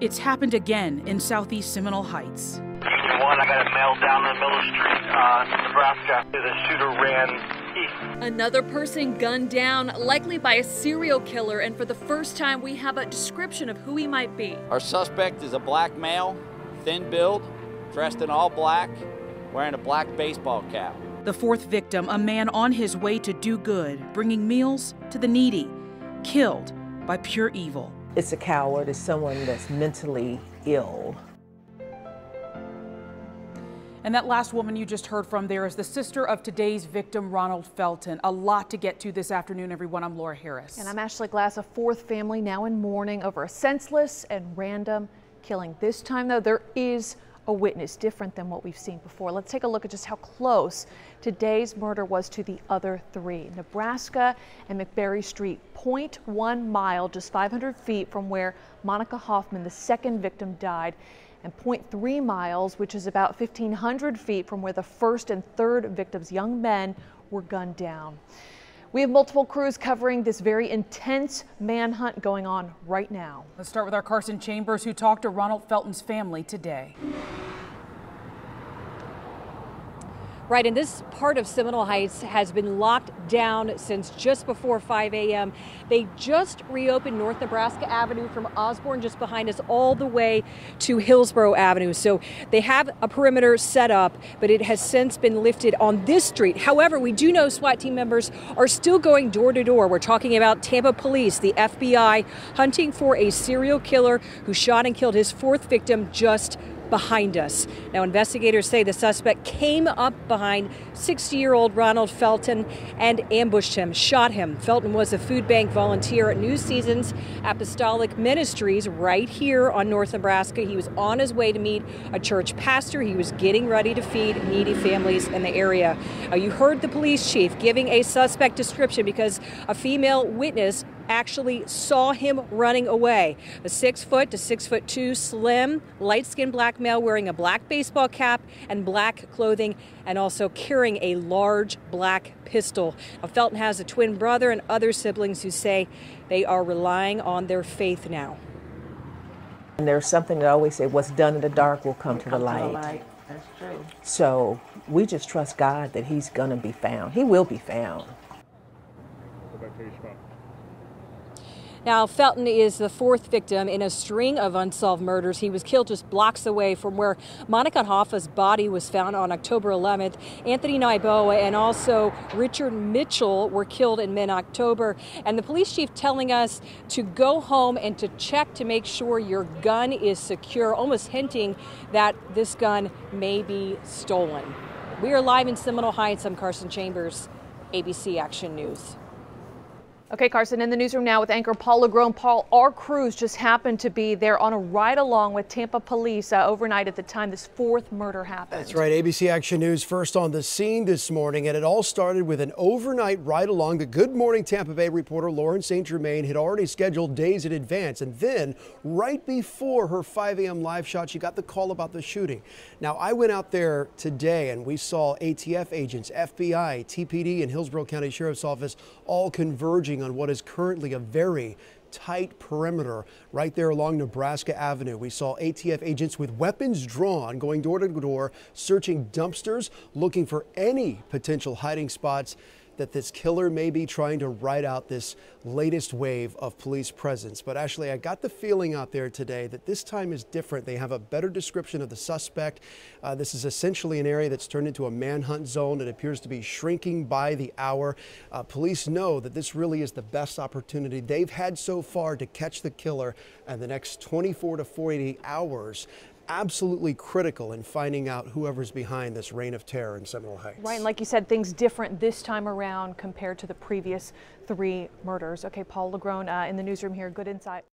It's happened again in southeast Seminole Heights. I got a mail down the middle street, Nebraska. The shooter ran east. Another person gunned down, likely by a serial killer, and for the first time we have a description of who he might be. Our suspect is a black male, thin build, dressed in all black, wearing a black baseball cap. The fourth victim, a man on his way to do good, bringing meals to the needy, killed by pure evil. It's a coward. It's someone that's mentally ill. And that last woman you just heard from there is the sister of today's victim, Ronald Felton. A lot to get to this afternoon, everyone. I'm Laura Harris. And I'm Ashley Glass. A fourth family now in mourning over a senseless and random killing. This time, though, there is a witness different than what we've seen before. Let's take a look at just how close today's murder was to the other three. Nebraska and McBerry Street, 0.1 mile, just 500 feet from where Monica Hoffman, the second victim, died, and 0.3 miles, which is about 1,500 feet from where the first and third victims, young men, were gunned down. We have multiple crews covering this very intense manhunt going on right now. Let's start with our Carson Chambers, who talked to Ronald Felton's family today. Right, and this part of Seminole Heights has been locked down since just before 5 a.m. They just reopened North Nebraska Avenue from Osborne, just behind us, all the way to Hillsborough Avenue. So they have a perimeter set up, but it has since been lifted on this street. However, we do know SWAT team members are still going door to door. We're talking about Tampa police, the FBI, hunting for a serial killer who shot and killed his fourth victim just behind us. Now, investigators say the suspect came up behind 60-year-old Ronald Felton and ambushed him, shot him. Felton was a food bank volunteer at New Seasons Apostolic Ministries right here on North Nebraska. He was on his way to meet a church pastor. He was getting ready to feed needy families in the area. You heard the police chief giving a suspect description because a female witness actually saw him running away. A 6 foot to 6'2" slim, light-skinned black male wearing a black baseball cap and black clothing, and also carrying a large black pistol. Now, Felton has a twin brother and other siblings who say they are relying on their faith now. And there's something that I always say, what's done in the dark will come to the light. That's true. So we just trust God that he's going to be found. He will be found. Now, Felton is the fourth victim in a string of unsolved murders. He was killed just blocks away from where Monica Hoffa's body was found on October 11th. Anthony Naiboa and also Richard Mitchell were killed in mid-October. And the police chief telling us to go home and to check to make sure your gun is secure, almost hinting that this gun may be stolen. We are live in Seminole Heights. I'm Carson Chambers, ABC Action News. Okay, Carson, in the newsroom now with anchor Paul LeGrone. Paul, our crews just happened to be there on a ride-along with Tampa police overnight at the time this fourth murder happened. That's right. ABC Action News first on the scene this morning, and it all started with an overnight ride-along. The Good Morning Tampa Bay reporter Lauren St. Germain had already scheduled days in advance, and then right before her 5 a.m. live shot, she got the call about the shooting. Now, I went out there today, and we saw ATF agents, FBI, TPD, and Hillsborough County Sheriff's Office all converging on what is currently a very tight perimeter right there along Nebraska Avenue. We saw ATF agents with weapons drawn going door to door, searching dumpsters, looking for any potential hiding spots that this killer may be trying to ride out this latest wave of police presence. But Ashley, I got the feeling out there today that this time is different. They have a better description of the suspect. This is essentially an area that's turned into a manhunt zone. It appears to be shrinking by the hour. Police know that this really is the best opportunity they've had so far to catch the killer, and the next 24 to 48 hours absolutely critical in finding out whoever's behind this reign of terror in Seminole Heights. Right, and like you said, things different this time around compared to the previous three murders. Okay, Paul LeGrone in the newsroom here. Good insight.